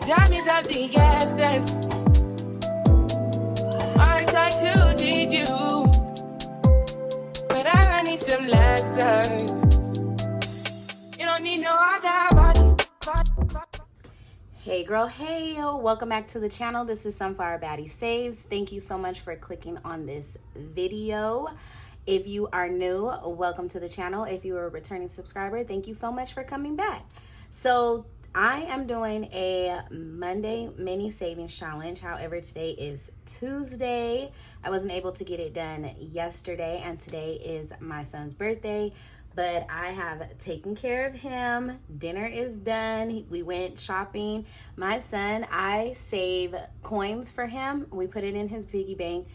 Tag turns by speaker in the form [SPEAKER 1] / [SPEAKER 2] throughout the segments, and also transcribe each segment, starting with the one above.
[SPEAKER 1] Time is of the essence. I try to teach you, but I need some lessons. You don't need no other body.
[SPEAKER 2] Hey girl, hey, welcome back to the channel. This is Sunflower Baddie Saves. Thank you so much for clicking on this video. If you are new, welcome to the channel. If you are a returning subscriber, thank you so much for coming back. So I am doing a Monday mini savings challenge. However, today is Tuesday. I wasn't able to get it done yesterday, and today is my son's birthday. But I have taken care of him. Dinner is done. We went shopping. My son, I save coins for him. We put it in his piggy bank,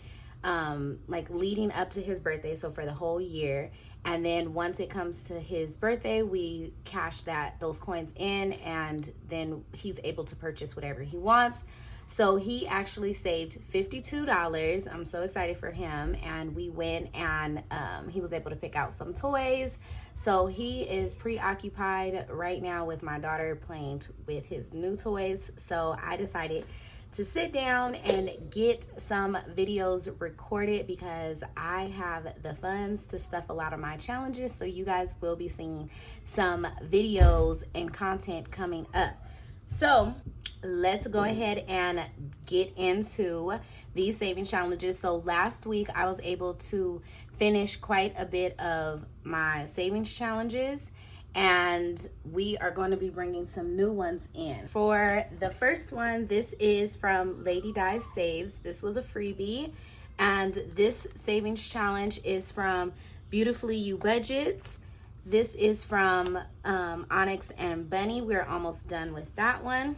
[SPEAKER 2] like leading up to his birthday, so for the whole year. And then once it comes to his birthday, we cash those coins in, and then he's able to purchase whatever he wants. So he actually saved $52. I'm so excited for him. And we went and he was able to pick out some toys. So he is preoccupied right now with my daughter playing with his new toys. So I decided to sit down and get some videos recorded because I have the funds to stuff a lot of my challenges. So you guys will be seeing some videos and content coming up. So let's go ahead and get into these saving challenges. So last week I was able to finish quite a bit of my savings challenges, and we are going to be bringing some new ones in. For the first one, this is from Lady Di Saves. This was a freebie, and this savings challenge is from Beautifully You Budgets. This is from Onyx and Bunny. We're almost done with that one.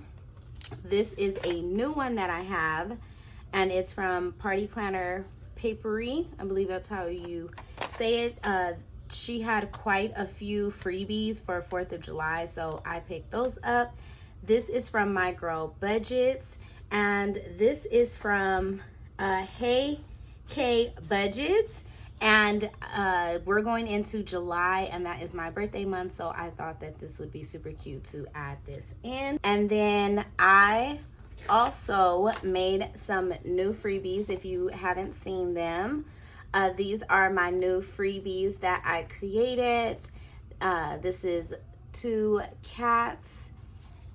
[SPEAKER 2] This is a new one that I have, and it's from Party Planner Papery. I believe that's how you say it. She had quite a few freebies for 4th of July, so I picked those up. This is from My Girl Budgets, and this is from Hey K Budgets. And we're going into July, and that is my birthday month, so I thought that this would be super cute to add this in. And then I also made some new freebies if you haven't seen them. These are my new freebies that I created. This is 2 cats,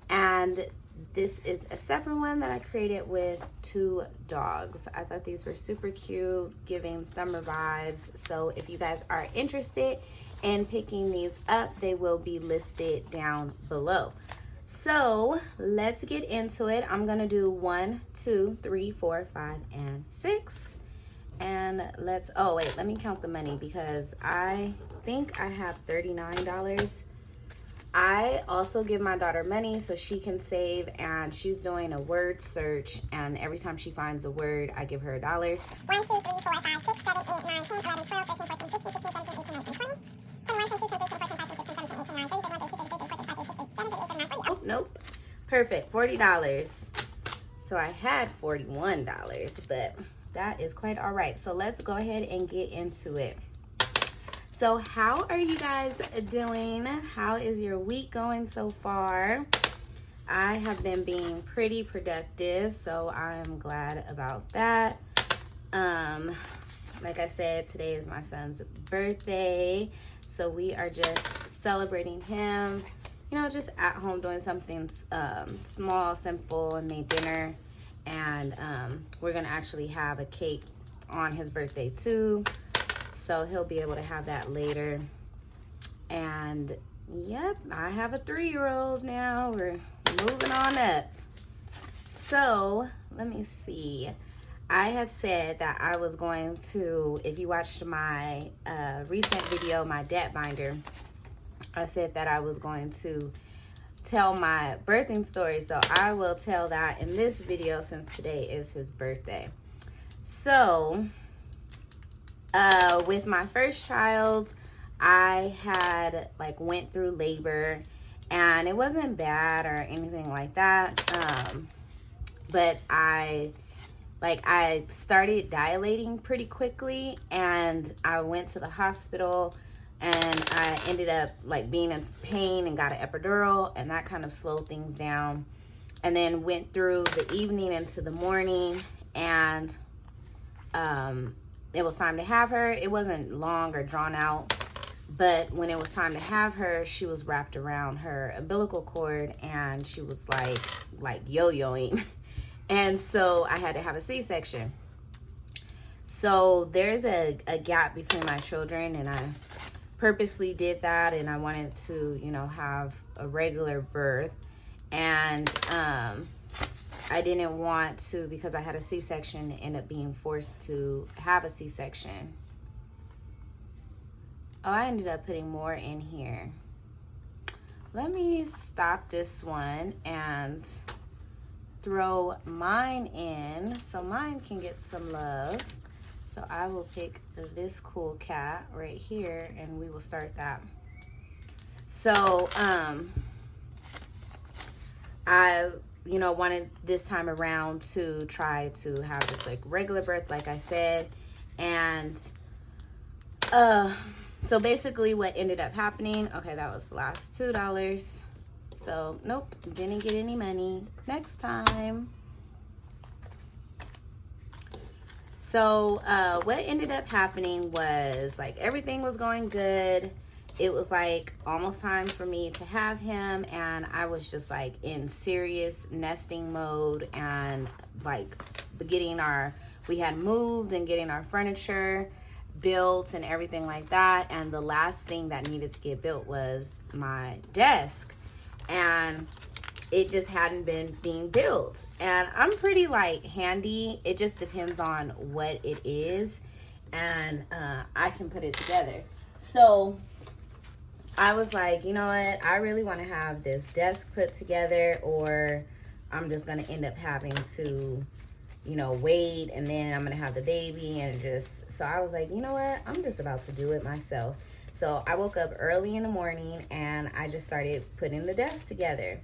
[SPEAKER 2] and this is a separate one that I created with 2 dogs. I thought these were super cute, giving summer vibes. So if you guys are interested in picking these up, they will be listed down below. So let's get into it. I'm gonna do 1, 2, 3, 4, 5, and 6. And let me count the money because I think I have $39. I also give my daughter money so she can save, and she's doing a word search, and every time she finds a word, I give her $1.
[SPEAKER 3] 1, 2, 3, 4, 5, 6, 7, 8, 9, 10, 11, 12, 13, 14, 15, 16, 17, 18, 19, 20. 21, 22, 23, 24, 25, 26, 27, 28, 29, 30, 31, 32, 33, 34, 35, 36, 37, 38, 39, 40.
[SPEAKER 2] Oh, nope. Perfect. $40. So I had $41, but that is quite all right. So let's go ahead and get into it. So how are you guys doing? How is your week going so far? I have been being pretty productive, so I'm glad about that. Like I said, today is my son's birthday, so we are just celebrating him, just at home doing something small, simple, and made dinner. And we're gonna actually have a cake on his birthday too, so he'll be able to have that later. And yep, I have a 3-year-old now. We're moving on up. So let me see. I had said that I was going to, if you watched my recent video, my debt binder, I said that I was going to tell my birthing story. So I will tell that in this video since today is his birthday. So with my first child, I had went through labor, and it wasn't bad or anything like that. But I started dilating pretty quickly, and I went to the hospital, and I ended up being in pain and got an epidural, and that kind of slowed things down. and then went through the evening into the morning, and it was time to have her. It wasn't long or drawn out, but when it was time to have her, she was wrapped around her umbilical cord, and she was like yo-yoing. And so I had to have a C-section. So there's a gap between my children, and I purposely did that, and I wanted to, you know, have a regular birth. And I didn't want to, because I had a C-section, end up being forced to have a C-section. Oh, I ended up putting more in here. Let me stop this one and throw mine in so mine can get some love. So I will pick this cool cat right here, and we will start that. So I, you know, wanted this time around to try to have just like regular birth, like I said. And so basically what ended up happening, okay, that was the last $2. So nope, didn't get any money. Next time. So what ended up happening was, like, everything was going good. It was like almost time for me to have him, and I was just like in serious nesting mode, and like we had moved and getting our furniture built and everything like that. And the last thing that needed to get built was my desk, and it just hadn't been being built. And I'm pretty like handy. It just depends on what it is, and I can put it together. So I was like, you know what? I really want to have this desk put together, or I'm just going to end up having to, you know, wait, and then I'm going to have the baby, and just, so I was like, you know what? I'm just about to do it myself. So I woke up early in the morning, and I just started putting the desk together.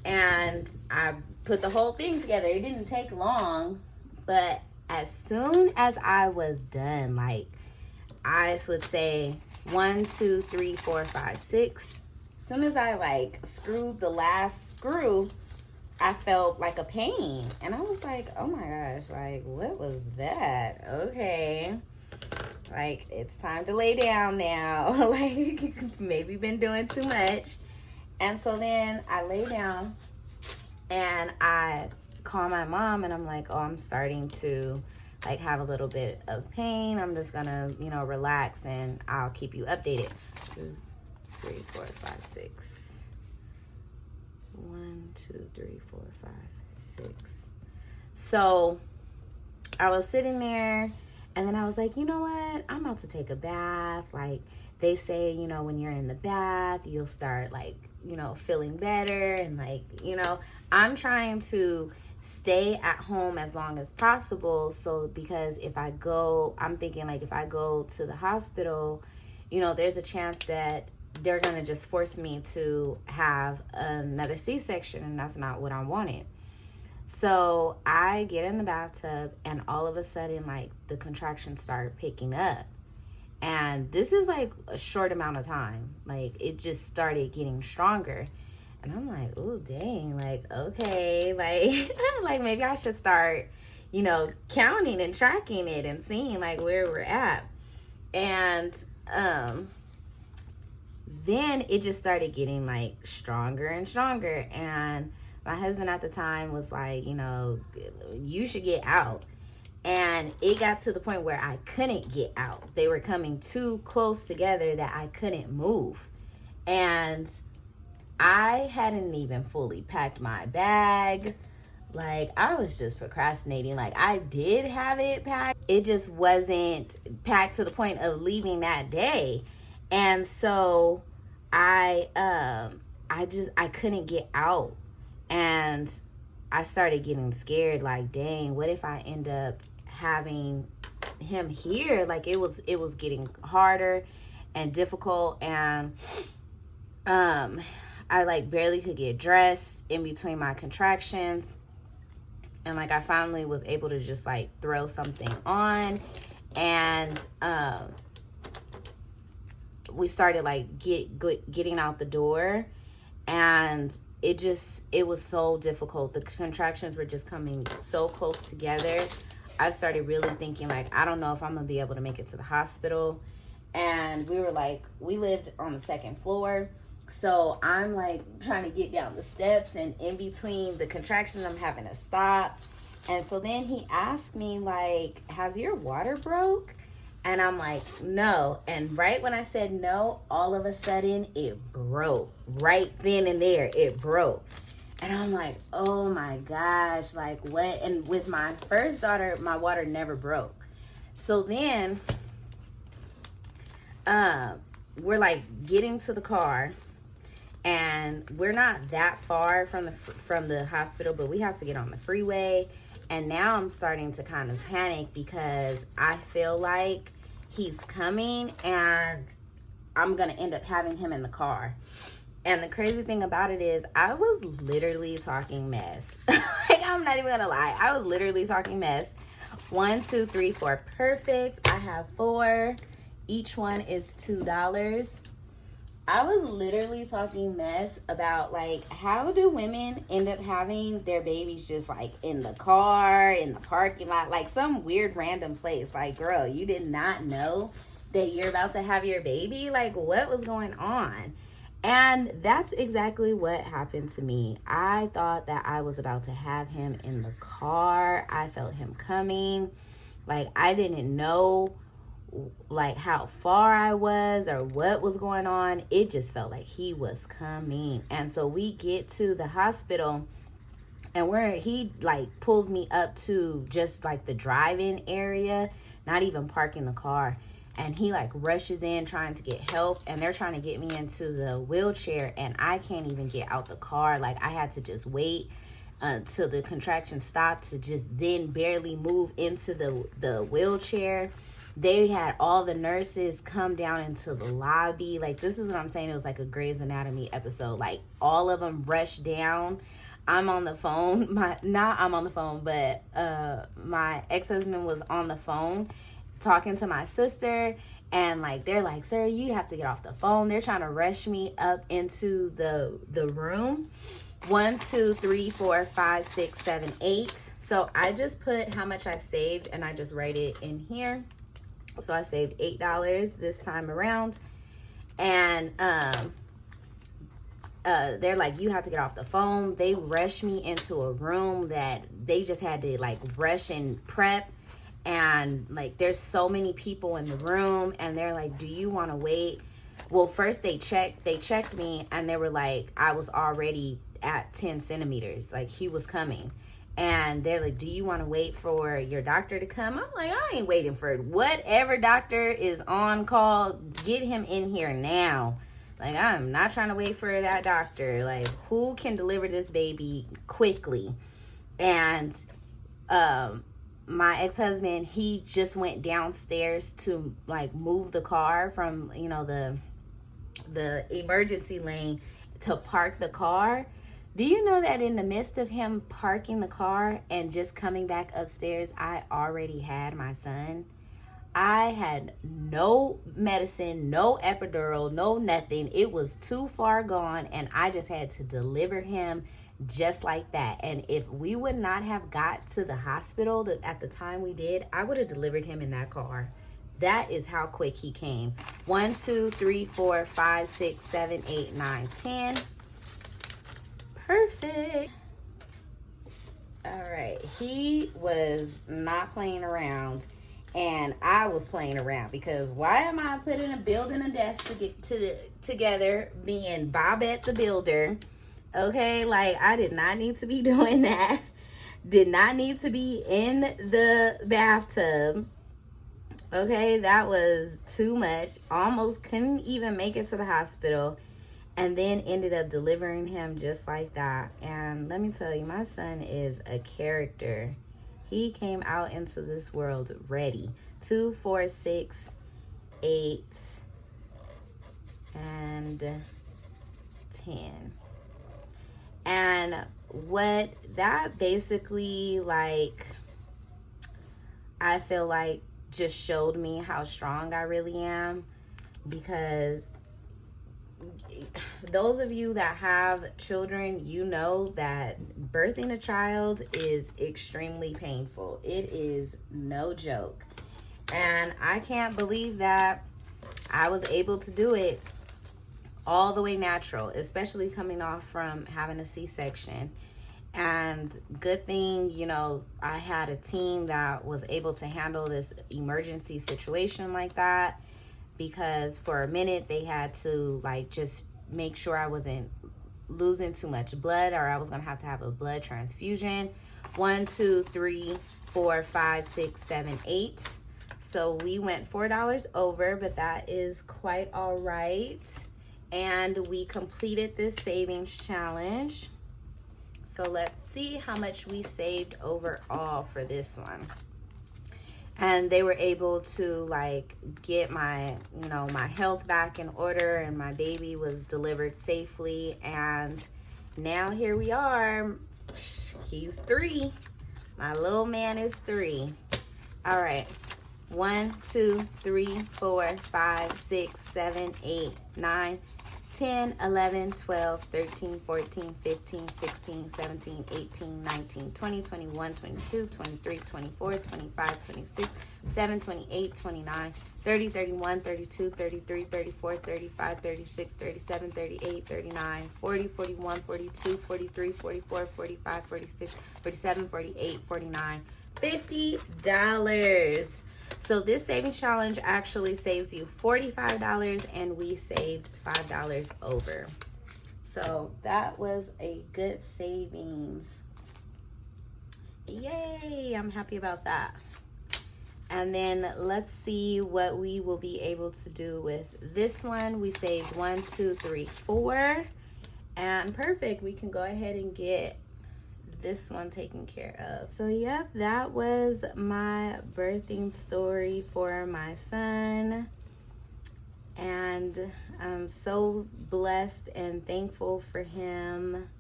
[SPEAKER 2] And I put the whole thing together. It didn't take long, but as soon as I was done, like, I would say 1, 2, 3, 4, 5, 6. As soon as I like screwed the last screw, I felt like a pain. And I was like, oh my gosh, like, what was that? Okay. Like, it's time to lay down now. Like, maybe been doing too much. And so then I lay down, and I call my mom, and I'm like, oh, I'm starting to like have a little bit of pain. I'm just gonna, you know, relax, and I'll keep you updated. 2, 3, 4, 5, 6. 1, 2, 3, 4, 5, 6. So I was sitting there, and then I was like, you know what? I'm about to take a bath. Like, they say, you know, when you're in the bath, you'll start like, you know, feeling better. And like, you know, I'm trying to stay at home as long as possible. So because if I go, I'm thinking like if I go to the hospital, you know, there's a chance that they're going to just force me to have another C-section, and that's not what I wanted. So I get in the bathtub, and all of a sudden, like, the contractions started picking up. And this is like a short amount of time. Like, it just started getting stronger. And I'm like, oh, dang, like, okay, like, like maybe I should start, you know, counting and tracking it and seeing like where we're at. And then it just started getting like stronger and stronger. And my husband at the time was like, you know, you should get out. And it got to the point where I couldn't get out. They were coming too close together that I couldn't move. And I hadn't even fully packed my bag. Like, I was just procrastinating. Like, I did have it packed. It just wasn't packed to the point of leaving that day. And so I couldn't get out. And I started getting scared. Like, dang, what if I end up having him here? Like, it was getting harder and difficult. And I like barely could get dressed in between my contractions. And like I finally was able to just like throw something on, and we started like getting out the door, and it was so difficult. The contractions were just coming so close together. I started really thinking, like, I don't know if I'm gonna be able to make it to the hospital. And we were like, we lived on the second floor, so I'm like trying to get down the steps, and in between the contractions I'm having to stop. And so then he asked me, like, has your water broke? And I'm like, no. And right when I said no, all of a sudden it broke. Right then and there, it broke. And I'm like, oh my gosh, like what? And with my first daughter, my water never broke. So then we're like getting to the car, and we're not that far from the hospital, but we have to get on the freeway. And now I'm starting to kind of panic because I feel like he's coming and I'm going to end up having him in the car. And the crazy thing about it is I was literally talking mess. Like, I'm not even going to lie. I was literally talking mess. 1, 2, 3, 4. Perfect. I have 4. Each one is $2. I was literally talking mess about, like, how do women end up having their babies just, like, in the car, in the parking lot, like some weird random place. Like, girl, you did not know that you're about to have your baby? Like, what was going on? And that's exactly what happened to me. I thought that I was about to have him in the car. I felt him coming. Like, I didn't know like how far I was or what was going on. It just felt like he was coming. And so we get to the hospital, and where he like pulls me up to just like the drive-in area, not even parking the car. And he like rushes in trying to get help, and they're trying to get me into the wheelchair, and I can't even get out the car. Like, I had to just wait until the contraction stopped to just then barely move into the wheelchair. They had all the nurses come down into the lobby. Like, this is what I'm saying. It was like a Grey's Anatomy episode. Like, all of them rushed down. I'm on the phone. But my ex-husband was on the phone talking to my sister. And, like, they're like, sir, you have to get off the phone. They're trying to rush me up into the room. 1, 2, 3, 4, 5, 6, 7, 8. So I just put how much I saved, and I just write it in here. So I saved $8 this time around. And they're like, you have to get off the phone. They rushed me into a room that they just had to like rush and prep. And like, there's so many people in the room, and they're like, do you want to wait? Well, first they checked me, and they were like, I was already at 10 centimeters. Like, he was coming. And they're like, do you want to wait for your doctor to come? I'm like, I ain't waiting for whatever doctor is on call. Get him in here now. Like, I'm not trying to wait for that doctor. Like, who can deliver this baby quickly? And my ex-husband, he just went downstairs to like move the car from, you know, the emergency lane to park the car. Do you know that in the midst of him parking the car and just coming back upstairs, I already had my son? I had no medicine, no epidural, no nothing. It was too far gone, and I just had to deliver him just like that. And if we would not have got to the hospital at the time we did, I would have delivered him in that car. That is how quick he came. 1, 2, 3, 4, 5, 6, 7, 8, 9, 10. Perfect. All right. He was not playing around, and I was playing around, because why am I building a desk to get together, being Bobette the Builder? Okay, like, I did not need to be doing that. Did not need to be in the bathtub. Okay, that was too much. Almost couldn't even make it to the hospital. And then ended up delivering him just like that. And let me tell you, my son is a character. He came out into this world ready. 2, 4, 6, 8, and 10. And what that basically, like, I feel like just showed me how strong I really am, because those of you that have children, you know that birthing a child is extremely painful. It is no joke. And I can't believe that I was able to do it all the way natural, especially coming off from having a C-section. And good thing, you know, I had a team that was able to handle this emergency situation like that, because for a minute they had to like just make sure I wasn't losing too much blood, or I was gonna have a blood transfusion. 1, 2, 3, 4, 5, 6, 7, 8. So we went $4 over, but that is quite all right. And we completed this savings challenge. So let's see how much we saved overall for this one. And they were able to like get my, you know, my health back in order, and my baby was delivered safely. And now here we are. He's 3. My little man is 3. All right. 1, 2, 3, 4, 5, 6, 7, 8, 9, 10, 11, 12, 13, 14, 15, 16, 17, 18, 19, 20, 21, 22, 23, 24, 25, 26, 7, 28, 29, 30, 31, 32, 33, 34, 35, 36, 37, 38, 39, 40, 41, 42, 43, 44, 45, 46, 47, 48, 49, $50. So this savings challenge actually saves you $45, and we saved $5 over. So that was a good savings. Yay, I'm happy about that. And then let's see what we will be able to do with this one. We saved 1, 2, 3, 4, and perfect. We can go ahead and get this one taken care of. So yep, that was my birthing story for my son, and I'm so blessed and thankful for him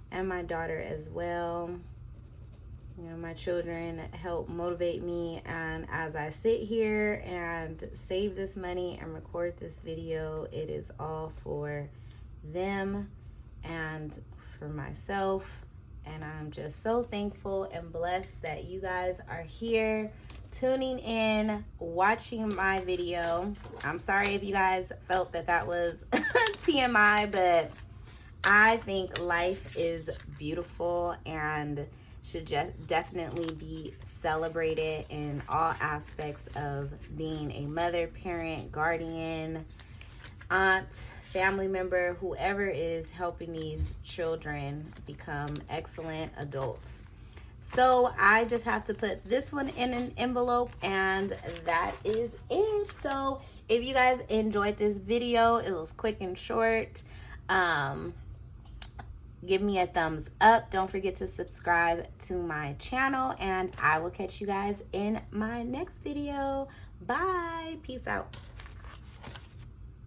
[SPEAKER 2] and my daughter as well. You know, my children help motivate me, and as I sit here and save this money and record this video, it is all for them and for myself. And I'm just so thankful and blessed that you guys are here, tuning in, watching my video. I'm sorry if you guys felt that that was TMI, but I think life is beautiful and should just definitely be celebrated in all aspects of being a mother, parent, guardian, aunt, family member, whoever is helping these children become excellent adults. So I just have to put this one in an envelope, and that is it. So if you guys enjoyed this video, it was quick and short. Give me a thumbs up. Don't forget to subscribe to my channel, and I will catch you guys in my next video. Bye. Peace out.